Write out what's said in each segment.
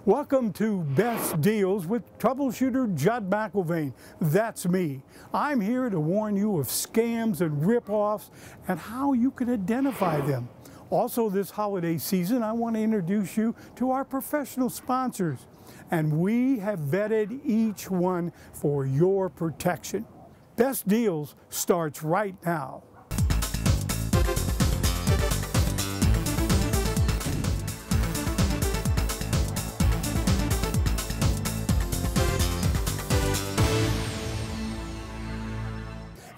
Welcome to Best Deals with troubleshooter Judd McIlvaine. That's me. I'm here to warn you of scams and rip-offs and how you can identify them. Also this holiday season, I want to introduce you to our professional sponsors. And we have vetted each one for your protection. Best Deals starts right now.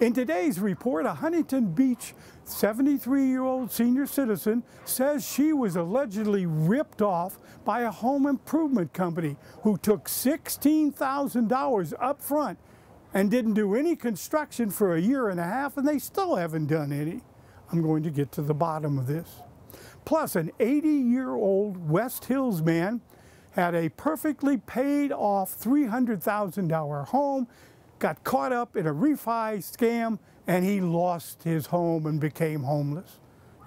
In today's report, a Huntington Beach 73-year-old senior citizen says she was allegedly ripped off by a home improvement company who took $16,000 up front and didn't do any construction for a year and a half, and they still haven't done any. I'm going to get to the bottom of this. Plus, an 80-year-old West Hills man had a perfectly paid off $300,000 home, got caught up in a refi scam, and he lost his home and became homeless.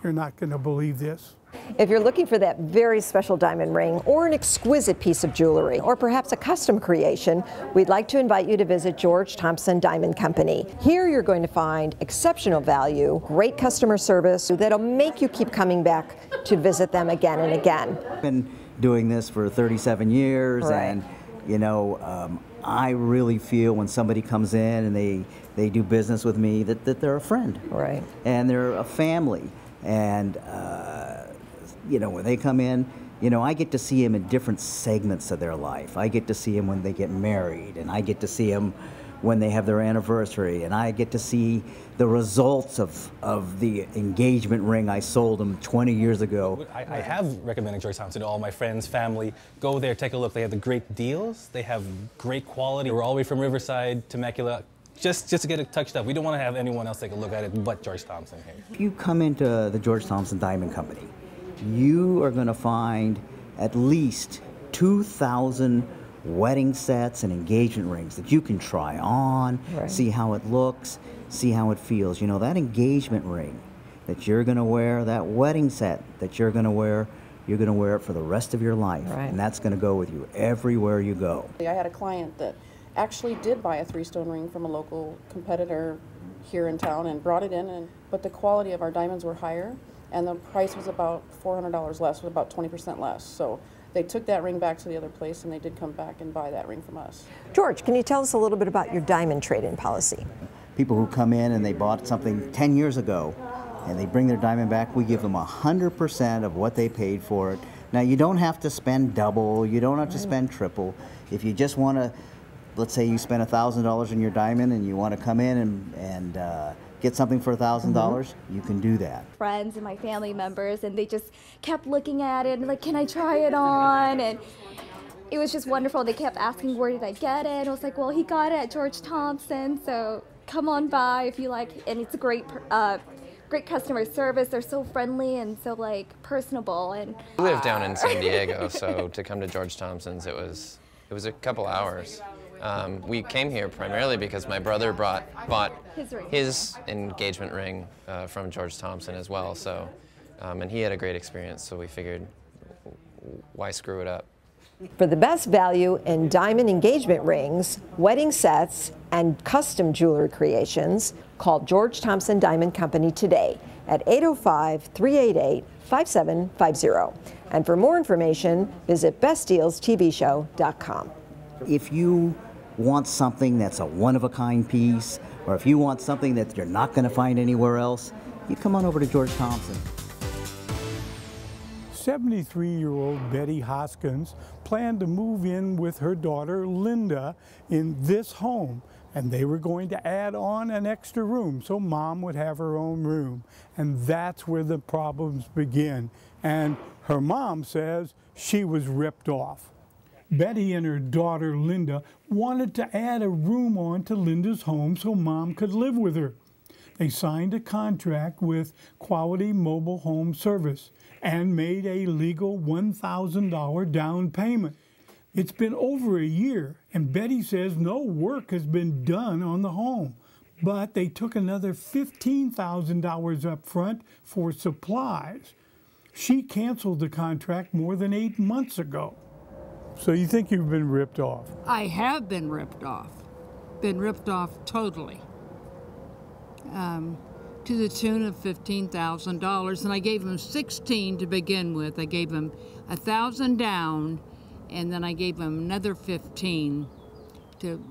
You're not going to believe this. If you're looking for that very special diamond ring or an exquisite piece of jewelry or perhaps a custom creation, we'd like to invite you to visit George Thompson Diamond Company. Here you're going to find exceptional value, great customer service that'll make you keep coming back to visit them again and again. I've been doing this for 37 years, right. And you know, I really feel when somebody comes in and they do business with me that they're a friend, right? And they're a family. And you know, when they come in, you know, I get to see them in different segments of their life. I get to see them when they get married, and I get to see them when they have their anniversary, and I get to see the results of the engagement ring I sold them 20 years ago. I have recommended George Thompson to all my friends, family. Go there, take a look. They have the great deals. They have great quality. We're all the way from Riverside, Temecula, just to get it touched up. We don't want to have anyone else take a look at it but George Thompson here. If you come into the George Thompson Diamond Company, you are going to find at least 2,000 wedding sets and engagement rings that you can try on, right. See how it looks, see how it feels. You know, that engagement ring that you're going to wear, that wedding set that you're going to wear it for the rest of your life, right. And that's going to go with you everywhere you go. I had a client that actually did buy a 3-stone ring from a local competitor here in town and brought it in, but the quality of our diamonds were higher, and the price was about $400 less, was about 20% less. So they took that ring back to the other place, and they did come back and buy that ring from us. George, can you tell us a little bit about your diamond trade-in policy? People who come in and they bought something 10 years ago, and they bring their diamond back, we give them 100% of what they paid for it. Now, you don't have to spend double, you don't have to spend triple. If you just want to, let's say you spend $1,000 on your diamond and you want to come in and get something for $1,000, you can do that. Friends and my family members, and they just kept looking at it and like, can I try it on? And it was just wonderful. They kept asking, where did I get it? I was like, well, he got it at George Thompson, so come on by if you like. And it's a great customer service. They're so friendly and so like personable. And I live down in San Diego, so to come to George Thompson's, it was a couple hours. We came here primarily because my brother bought his engagement ring from George Thompson as well. So, and he had a great experience. So we figured, why screw it up? For the best value in diamond engagement rings, wedding sets, and custom jewelry creations, call George Thompson Diamond Company today at 805-388-5750. And for more information, visit bestdealstvshow.com. If you want something that's a one-of-a-kind piece, or if you want something that you're not going to find anywhere else, you come on over to George Thompson. 73-year-old Betty Hoskins planned to move in with her daughter Linda in this home, and they were going to add on an extra room so Mom would have her own room. And that's where the problems begin. And her mom says she was ripped off. Betty and her daughter Linda wanted to add a room on to Linda's home so Mom could live with her. They signed a contract with Quality Mobile Home Service and made a legal $1,000 down payment. It's been over a year, and Betty says no work has been done on the home, but they took another $15,000 up front for supplies. She canceled the contract more than 8 months ago. So you think you've been ripped off? I have been ripped off. Been ripped off totally. To the tune of $15,000, and I gave him 16 to begin with. I gave him 1,000 down, and then I gave him another 15 to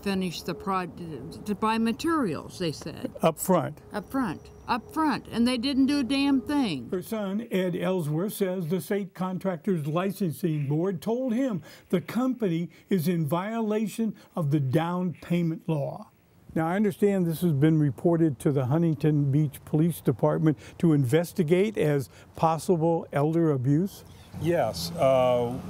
finish the project, to buy materials, they said. Up front? Up front, and they didn't do a damn thing. Her son, Ed Ellsworth, says the State Contractors Licensing Board told him the company is in violation of the down payment law. Now, I understand this has been reported to the Huntington Beach Police Department to investigate as possible elder abuse? Yes.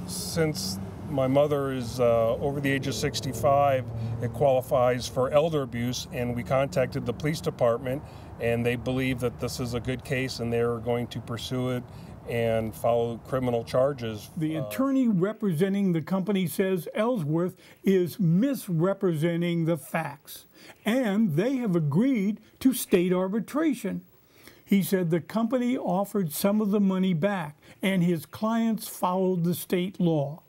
Since my mother is over the age of 65, it qualifies for elder abuse, and we contacted the police department, and they believe that this is a good case, and they're going to pursue it and follow criminal charges. The attorney representing the company says Ellsworth is misrepresenting the facts, and they have agreed to state arbitration. He said the company offered some of the money back, and his clients followed the state law.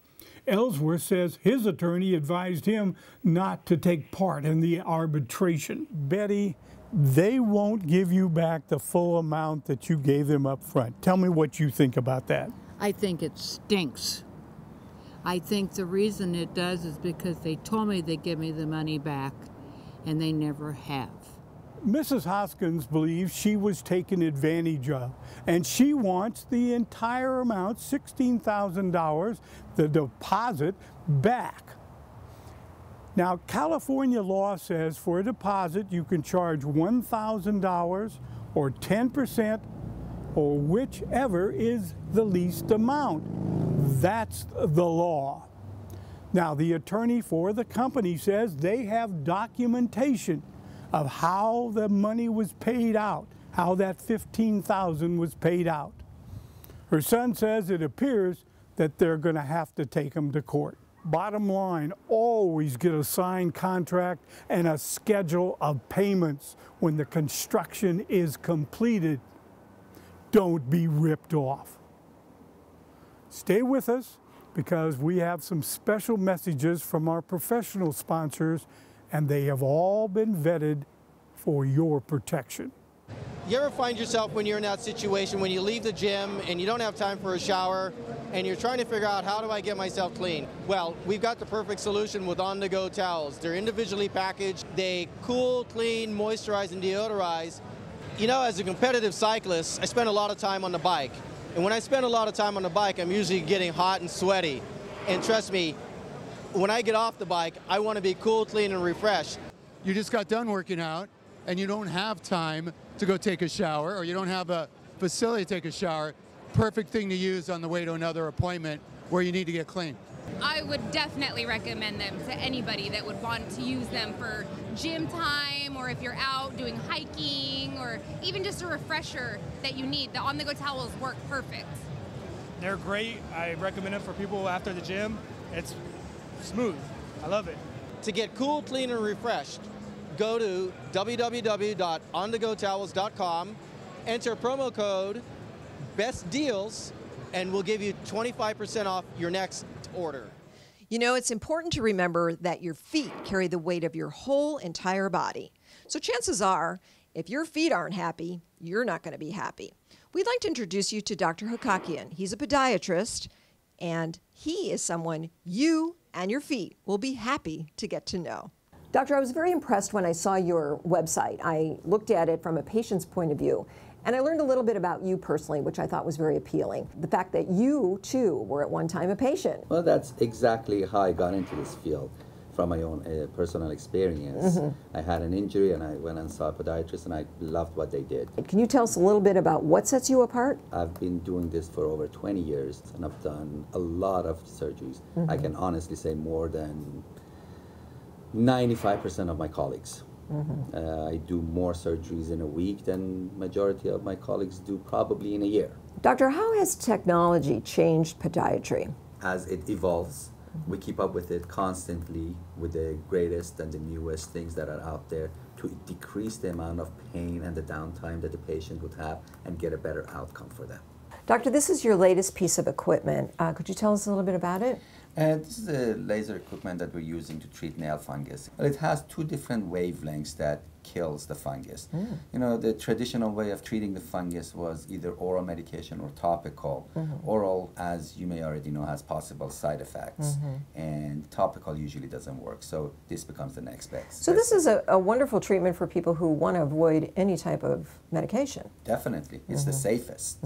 Ellsworth says his attorney advised him not to take part in the arbitration. Betty, they won't give you back the full amount that you gave them up front. Tell me what you think about that. I think it stinks. I think the reason it does is because they told me they'd give me the money back, and they never have. Mrs. Hoskins believes she was taken advantage of, and she wants the entire amount, $16,000, the deposit, back. Now, California law says for a deposit you can charge $1,000 or 10% or whichever is the least amount. That's the law. Now, the attorney for the company says they have documentation of how the money was paid out, how that $15,000 was paid out. Her son says it appears that they're going to have to take him to court. Bottom line, always get a signed contract and a schedule of payments when the construction is completed. Don't be ripped off. Stay with us because we have some special messages from our professional sponsors, and they have all been vetted for your protection. You ever find yourself when you're in that situation, when you leave the gym and you don't have time for a shower and you're trying to figure out how do I get myself clean? Well, we've got the perfect solution with On-The-Go towels. They're individually packaged. They cool, clean, moisturize, and deodorize. You know, as a competitive cyclist, I spend a lot of time on the bike. And when I spend a lot of time on the bike, I'm usually getting hot and sweaty. And trust me, when I get off the bike, I want to be cool, clean, and refreshed. You just got done working out and you don't have time to go take a shower, or you don't have a facility to take a shower. Perfect thing to use on the way to another appointment where you need to get clean. I would definitely recommend them to anybody that would want to use them for gym time, or if you're out doing hiking, or even just a refresher that you need. The On-The-Go towels work perfect. They're great. I recommend them for people after the gym. It's smooth. I love it. To get cool, clean, and refreshed, go to www.ondegotowels.com, enter promo code BESTDEALS, and we'll give you 25% off your next order. You know, it's important to remember that your feet carry the weight of your whole entire body. So chances are, if your feet aren't happy, you're not going to be happy. We'd like to introduce you to Dr. Hokakian. He's a podiatrist, and he is someone you and your feet will be happy to get to know. Doctor, I was very impressed when I saw your website. I looked at it from a patient's point of view, and I learned a little bit about you personally, which I thought was very appealing. The fact that you, too, were at one time a patient. Well, that's exactly how I got into this field, from my own personal experience. I had an injury, and I went and saw a podiatrist, and I loved what they did. Can you tell us a little bit about what sets you apart? I've been doing this for over 20 years, and I've done a lot of surgeries. I can honestly say more than 95% of my colleagues. I do more surgeries in a week than majority of my colleagues do probably in a year. Doctor, how has technology changed podiatry? As it evolves, we keep up with it constantly with the greatest and the newest things that are out there to decrease the amount of pain and the downtime that the patient would have and get a better outcome for them. Doctor, this is your latest piece of equipment. Could you tell us a little bit about it? And this is a laser equipment that we're using to treat nail fungus. It has two different wavelengths that kills the fungus. You know, the traditional way of treating the fungus was either oral medication or topical. Oral, as you may already know, has possible side effects, and topical usually doesn't work, so this becomes the next best. So this is a wonderful treatment for people who want to avoid any type of medication. Definitely, it's the safest.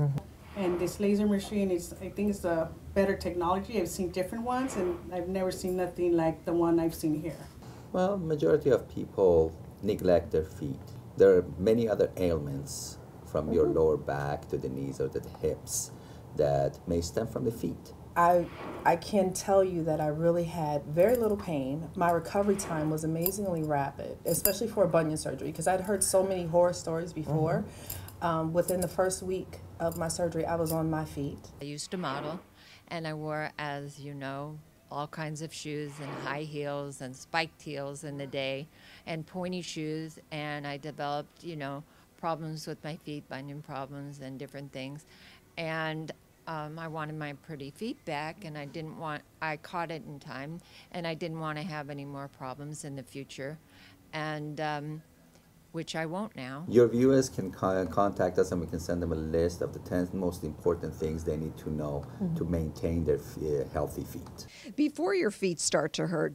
And this laser machine is, I think it's a better technology. I've seen different ones, and I've never seen nothing like the one I've seen here. Well, majority of people neglect their feet. There are many other ailments from your lower back to the knees or to the hips that may stem from the feet. I can tell you that I really had very little pain. My recovery time was amazingly rapid, especially for a bunion surgery, because I'd heard so many horror stories before. Within the first week of my surgery, I was on my feet. I used to model, and I wore, as you know, all kinds of shoes and high heels and spiked heels in the day and pointy shoes, and I developed, you know, problems with my feet, bunion problems and different things. And I wanted my pretty feet back, and I caught it in time, and I didn't want to have any more problems in the future, and which I won't now. Your viewers can contact us, and we can send them a list of the 10 most important things they need to know to maintain their healthy feet. Before your feet start to hurt,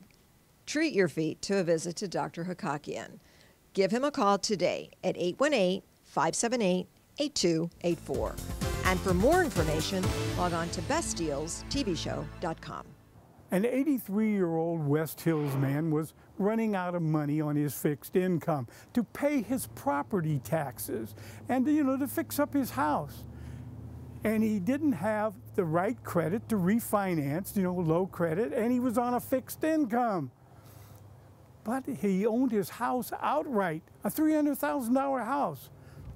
treat your feet to a visit to Dr. Hakakian. Give him a call today at 818-578-8284. And for more information, log on to bestdealstvshow.com. An 83-year-old West Hills man was running out of money on his fixed income to pay his property taxes and, you know, to fix up his house. And he didn't have the right credit to refinance, you know, low credit, and he was on a fixed income. But he owned his house outright, a $300,000 house,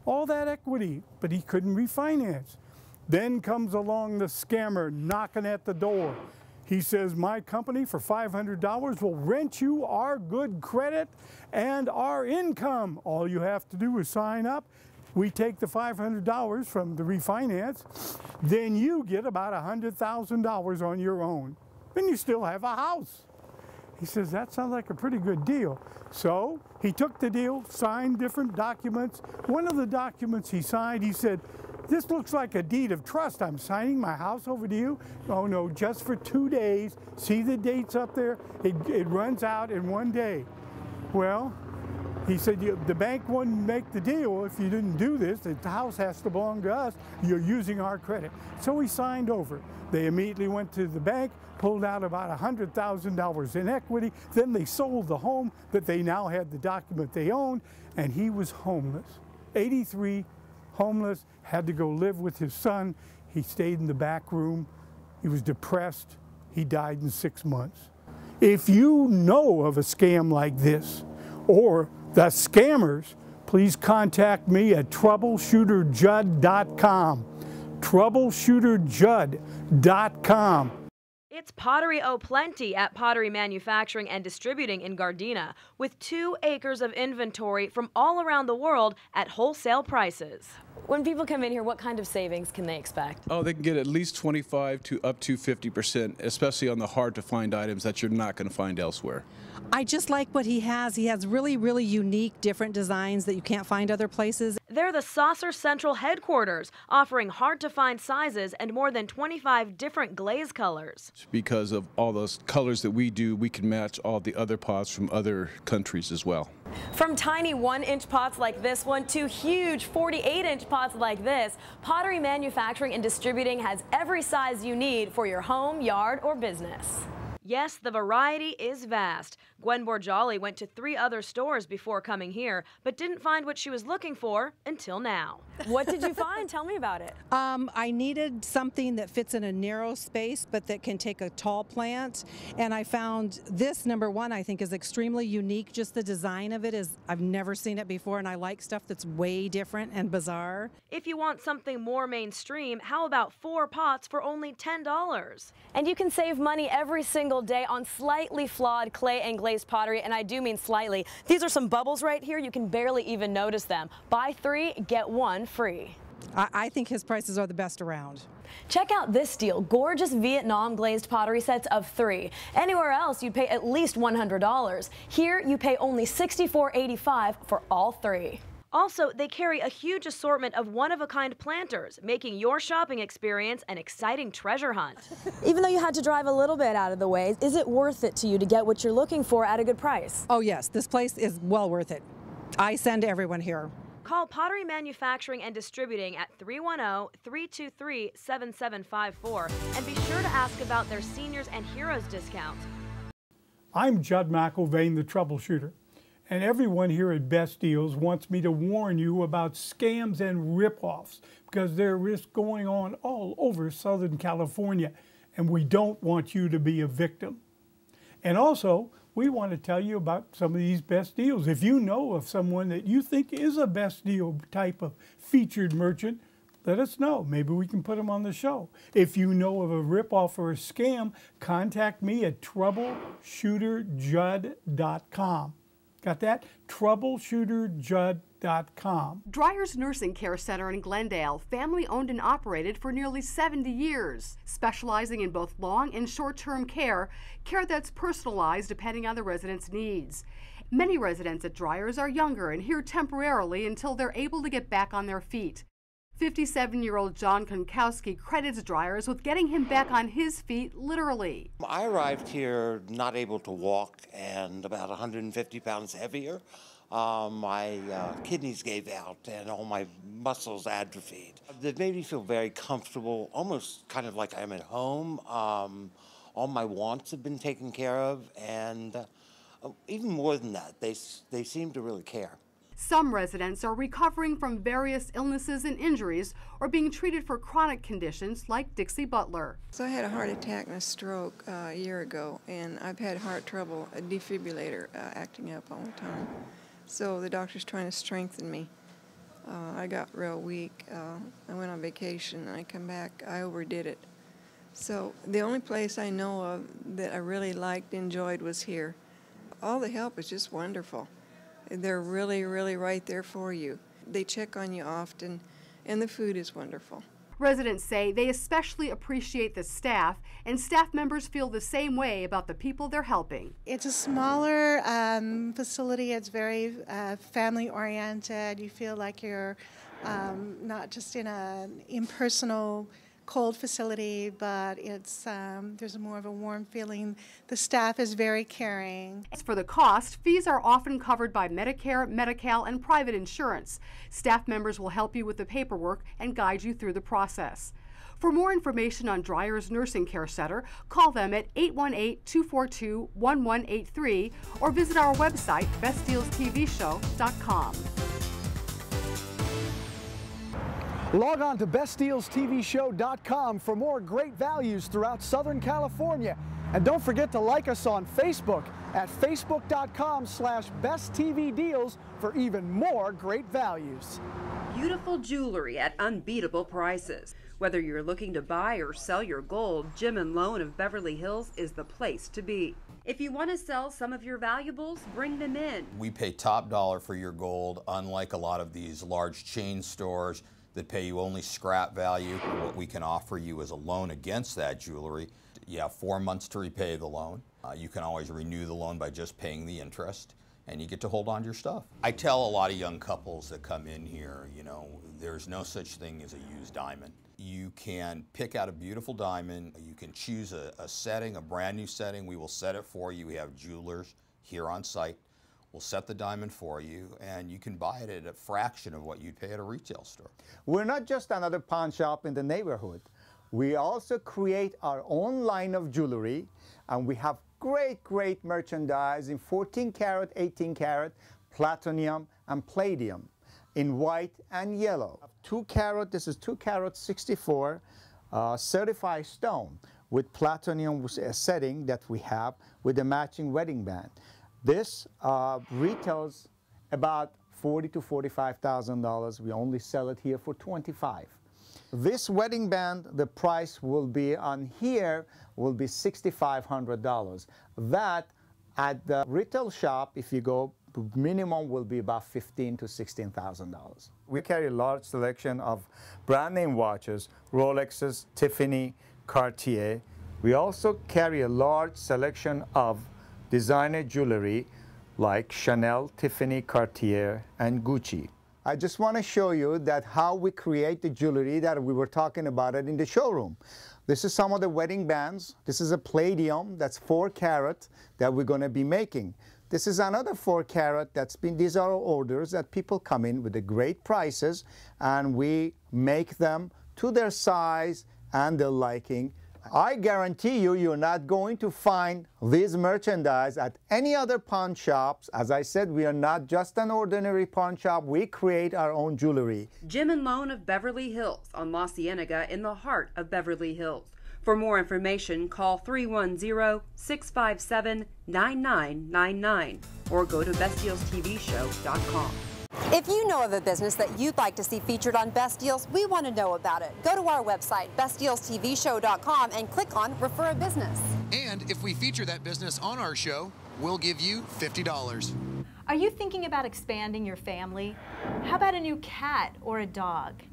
all that equity, but he couldn't refinance. Then comes along the scammer knocking at the door. He says, my company for $500 will rent you our good credit and our income. All you have to do is sign up. We take the $500 from the refinance. Then you get about $100,000 on your own. Then you still have a house. He says, that sounds like a pretty good deal. So he took the deal, signed different documents. One of the documents he signed, he said, this looks like a deed of trust. I'm signing my house over to you. Oh no, just for 2 days. See the dates up there? It runs out in 1 day. Well, he said, the bank wouldn't make the deal if you didn't do this. The house has to belong to us. You're using our credit. So he signed over. They immediately went to the bank, pulled out about $100,000 in equity. Then they sold the home that they now had the document they owned, and he was homeless. 83, homeless, had to go live with his son. He stayed in the back room. He was depressed. He died in 6 months. If you know of a scam like this, or the scammers, please contact me at troubleshooterjudd.com. troubleshooterjudd.com. It's Pottery O'Plenty at Pottery Manufacturing and Distributing in Gardena, with 2 acres of inventory from all around the world at wholesale prices. When people come in here, what kind of savings can they expect? Oh, they can get at least 25 to up to 50%, especially on the hard-to-find items that you're not going to find elsewhere. I just like what he has. He has really, really unique, different designs that you can't find other places. They're the Saucer Central headquarters, offering hard-to-find sizes and more than 25 different glaze colors. Because of all those colors that we do, we can match all the other pots from other countries as well. From tiny 1-inch pots like this one to huge 48-inch pots like this, Pottery Manufacturing and Distributing has every size you need for your home, yard, or business. Yes, the variety is vast. Gwen Borjali went to 3 other stores before coming here, but didn't find what she was looking for until now. What did you find? Tell me about it. I needed something that fits in a narrow space, but that can take a tall plant. And I found this, number one, I think is extremely unique. Just the design of it is, I've never seen it before, and I like stuff that's way different and bizarre. If you want something more mainstream, how about 4 pots for only $10? And you can save money every single day on slightly flawed clay and glazed pottery, and I do mean slightly. These are some bubbles right here. You can barely even notice them. Buy 3, get 1 free. I think his prices are the best around. Check out this deal, gorgeous Vietnam glazed pottery sets of 3. Anywhere else you'd pay at least $100. Here you pay only $64.85 for all 3. Also, they carry a huge assortment of one-of-a-kind planters, making your shopping experience an exciting treasure hunt. Even though you had to drive a little bit out of the way, is it worth it to you to get what you're looking for at a good price? Oh yes, this place is well worth it. I send everyone here. Call Pottery Manufacturing and Distributing at 310-323-7754 and be sure to ask about their Seniors and Heroes discounts. I'm Judd McIlvaine, the troubleshooter, and everyone here at Best Deals wants me to warn you about scams and rip-offs because there is going on all over Southern California, and we don't want you to be a victim. And also, we want to tell you about some of these best deals. If you know of someone that you think is a best deal type of featured merchant, let us know. Maybe we can put them on the show. If you know of a ripoff or a scam, contact me at troubleshooterjudd.com. Got that? troubleshooterjudd.com. Dreyer's Nursing Care Center in Glendale, family owned and operated for nearly 70 years, specializing in both long and short-term care that's personalized depending on the resident's needs. Many residents at Dreyer's are younger and here temporarily until they're able to get back on their feet. 57-year-old John Konkowski credits Dreyer's with getting him back on his feet literally. I arrived here not able to walk and about 150 pounds heavier. My kidneys gave out and all my muscles atrophied. It made me feel very comfortable, almost kind of like I'm at home. All my wants have been taken care of, and even more than that, they seem to really care. Some residents are recovering from various illnesses and injuries or being treated for chronic conditions like Dixie Butler. So I had a heart attack and a stroke a year ago, and I've had heart trouble, a defibrillator acting up all the time. So the doctor's trying to strengthen me. I got real weak. I went on vacation and I come back, I overdid it. So the only place I know of that I really liked, enjoyed was here. All the help is just wonderful. They're really, really right there for you. They check on you often, and the food is wonderful. Residents say they especially appreciate the staff, and staff members feel the same way about the people they're helping. It's a smaller facility. It's very family-oriented. You feel like you're not just in an impersonal, cold facility, but it's there's more of a warm feeling. The staff is very caring. As for the cost, fees are often covered by Medicare, Medi-Cal, and private insurance. Staff members will help you with the paperwork and guide you through the process. For more information on Dreyer's Nursing Care Center, call them at 818-242-1183 or visit our website, bestdealstvshow.com. Log on to bestdealstvshow.com for more great values throughout Southern California. And don't forget to like us on Facebook at facebook.com/besttvdeals for even more great values. Beautiful jewelry at unbeatable prices. Whether you're looking to buy or sell your gold, Jim & Loan of Beverly Hills is the place to be. If you want to sell some of your valuables, bring them in. We pay top dollar for your gold, unlike a lot of these large chain stores that pay you only scrap value. What we can offer you is a loan against that jewelry. You have 4 months to repay the loan. You can always renew the loan by just paying the interest, and you get to hold on to your stuff. I tell a lot of young couples that come in here, you know, there's no such thing as a used diamond. You can pick out a beautiful diamond. You can choose a setting, a brand new setting. We will set it for you. We have jewelers here on site. We'll set the diamond for you, and you can buy it at a fraction of what you'd pay at a retail store. We're not just another pawn shop in the neighborhood. We also create our own line of jewelry, and we have great merchandise in 14 karat, 18 karat, platinum, and palladium in white and yellow. 2 carat, this is 2 carat 64 certified stone with platinum setting that we have with a matching wedding band. This retails about $40,000 to $45,000. We only sell it here for $25,000. This wedding band, the price will be on here will be $6,500. That at the retail shop, if you go minimum will be about $15,000 to $16,000. We carry a large selection of brand name watches, Rolexes, Tiffany, Cartier. We also carry a large selection of designer jewelry like Chanel, Tiffany, Cartier, and Gucci. I just want to show you that how we create the jewelry that we were talking about it in the showroom. This is some of the wedding bands. This is a palladium that's 4 carat that we're going to be making. This is another 4 carat that's been, these are orders that people come in with the great prices, and we make them to their size and their liking. I guarantee you, you're not going to find this merchandise at any other pawn shops. As I said, we are not just an ordinary pawn shop. We create our own jewelry. Jim and Loan of Beverly Hills on La Cienega in the heart of Beverly Hills. For more information, call 310-657-9999 or go to bestdealstvshow.com. If you know of a business that you'd like to see featured on Best Deals, we want to know about it. Go to our website, bestdealstvshow.com, and click on Refer a Business. And if we feature that business on our show, we'll give you $50. Are you thinking about expanding your family? How about a new cat or a dog?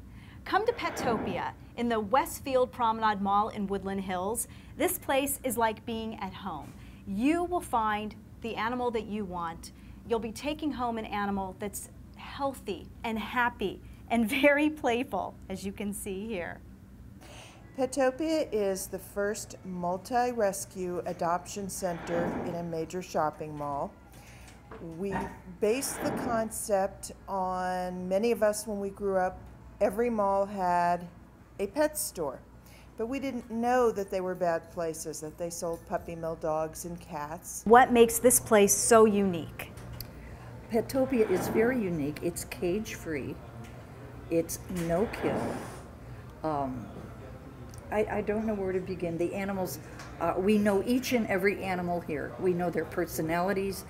Come to Petopia in the Westfield Promenade Mall in Woodland Hills. This place is like being at home. You will find the animal that you want. You'll be taking home an animal that's healthy and happy and very playful, as you can see here. Petopia is the first multi-rescue adoption center in a major shopping mall. We based the concept on, many of us when we grew up, every mall had a pet store, but we didn't know that they were bad places, that they sold puppy mill dogs and cats. What makes this place so unique? Petopia is very unique. It's cage-free. It's no-kill. I don't know where to begin. The animals, we know each and every animal here. We know their personalities.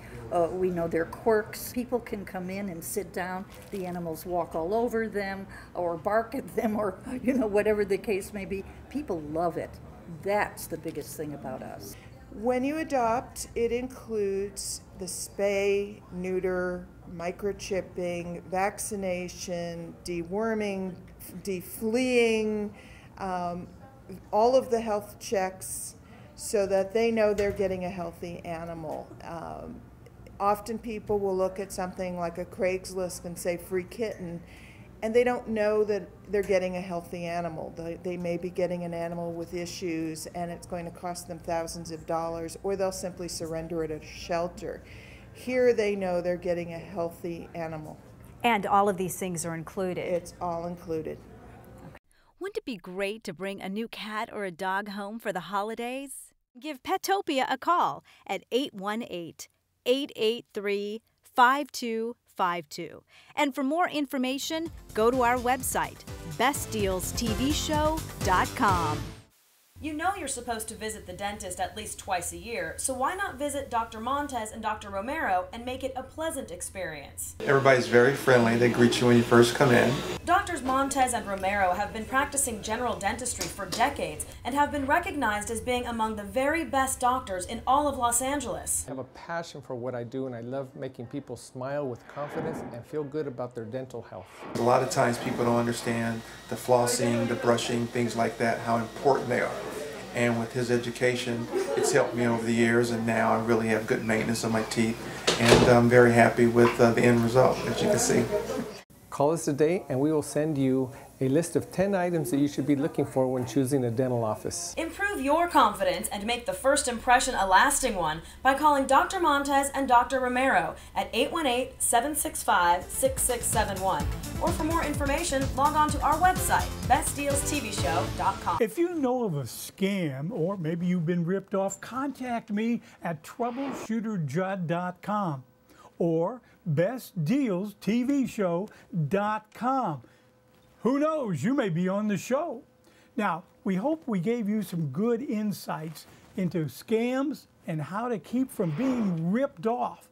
We know their quirks. People can come in and sit down. The animals walk all over them or bark at them or, you know, whatever the case may be. People love it. That's the biggest thing about us. When you adopt, it includes the spay, neuter, microchipping, vaccination, deworming, defleeing, all of the health checks so that they know they're getting a healthy animal. Often people will look at something like a Craigslist and say free kitten, and they don't know that they're getting a healthy animal. They may be getting an animal with issues and it's going to cost them thousands of dollars, or they'll simply surrender it at a shelter. Here they know they're getting a healthy animal. And all of these things are included? It's all included. Wouldn't it be great to bring a new cat or a dog home for the holidays? Give Petopia a call at 818-883-5252. And for more information, go to our website, bestdealstvshow.com. You know you're supposed to visit the dentist at least twice a year, so why not visit Dr. Montez and Dr. Romero and make it a pleasant experience? Everybody's very friendly. They greet you when you first come in. Doctors Montez and Romero have been practicing general dentistry for decades and have been recognized as being among the very best doctors in all of Los Angeles. I have a passion for what I do, and I love making people smile with confidence and feel good about their dental health. A lot of times people don't understand the flossing, the brushing, things like that, how important they are. And with his education, it's helped me over the years, and now I really have good maintenance on my teeth, and I'm very happy with the end result, as you can see. Call us today and we will send you a list of 10 items that you should be looking for when choosing a dental office. Improve your confidence and make the first impression a lasting one by calling Dr. Montez and Dr. Romero at 818-765-6671. Or for more information, log on to our website, bestdealstvshow.com. If you know of a scam or maybe you've been ripped off, contact me at troubleshooterjudd.com or bestdealstvshow.com. Who knows, you may be on the show. Now, we hope we gave you some good insights into scams and how to keep from being ripped off.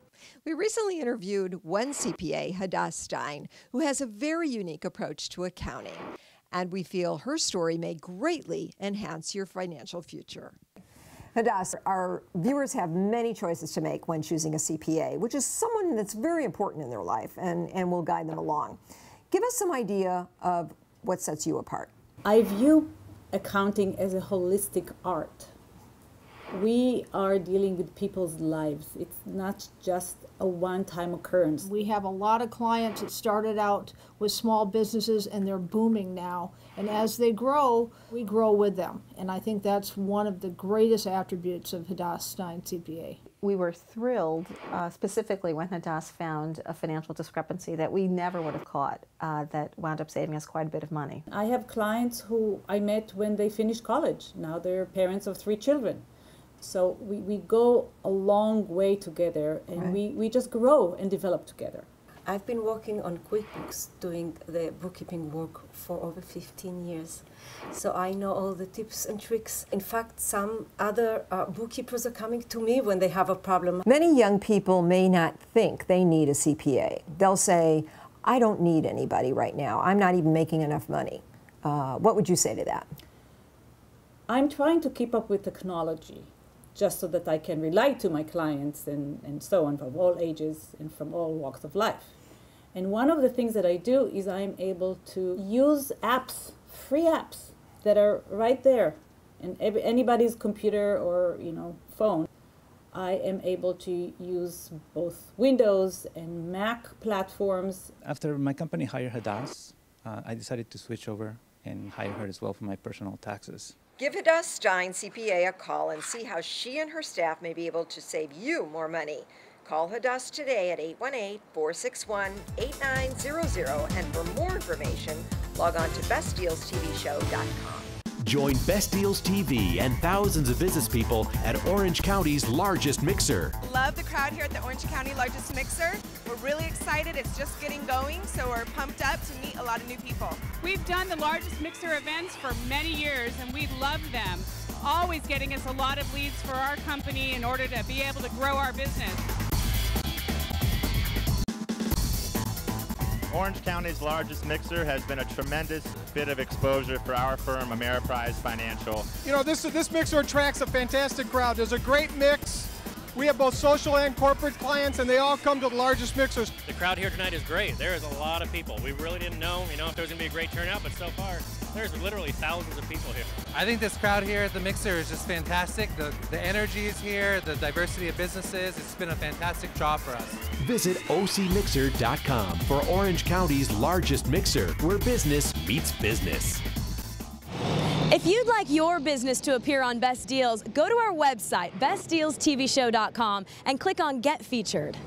We recently interviewed one CPA, Hadass Stein, who has a very unique approach to accounting. And we feel her story may greatly enhance your financial future. Hadass, our viewers have many choices to make when choosing a CPA, which is someone that's very important in their life and will guide them along. Give us some idea of what sets you apart. I view accounting as a holistic art. We are dealing with people's lives. It's not just a one-time occurrence. We have a lot of clients that started out with small businesses and they're booming now. And as they grow, we grow with them. And I think that's one of the greatest attributes of Hadass Stein CPA. We were thrilled, specifically when Hadass found a financial discrepancy that we never would have caught that wound up saving us quite a bit of money. I have clients who I met when they finished college. Now they're parents of 3 children. So we go a long way together, and we just grow and develop together. I've been working on QuickBooks, doing the bookkeeping work for over 15 years. So I know all the tips and tricks. In fact, some other bookkeepers are coming to me when they have a problem. Many young people may not think they need a CPA. They'll say, I don't need anybody right now. I'm not even making enough money. What would you say to that? I'm trying to keep up with technology, just so that I can relate to my clients and so on, from all ages and from all walks of life. And one of the things that I do is I'm able to use apps, free apps, that are right there in anybody's computer or phone. I am able to use both Windows and Mac platforms. After my company hired Hadass, I decided to switch over and hire her as well for my personal taxes. Give Hadass Stein CPA a call and see how she and her staff may be able to save you more money. Call Hadass today at 818-461-8900, and for more information, log on to bestdealstvshow.com. Join Best Deals TV and thousands of business people at Orange County's largest mixer. Love the crowd here at the Orange County largest mixer. We're really excited. It's just getting going, so we're pumped up to meet a lot of new people. We've done the largest mixer events for many years, and we love them. Always getting us a lot of leads for our company in order to be able to grow our business. Orange County's largest mixer has been a tremendous bit of exposure for our firm, Ameriprise Financial. You know, this mixer attracts a fantastic crowd. There's a great mix. We have both social and corporate clients, and they all come to the largest mixers. The crowd here tonight is great. There is a lot of people. We really didn't know, if there was going to be a great turnout, but so far, there's literally thousands of people here. I think this crowd here at the mixer is just fantastic. The energy is here, the diversity of businesses. It's been a fantastic job for us. Visit ocmixer.com for Orange County's largest mixer, where business meets business. If you'd like your business to appear on Best Deals, go to our website, bestdealstvshow.com, and click on Get Featured.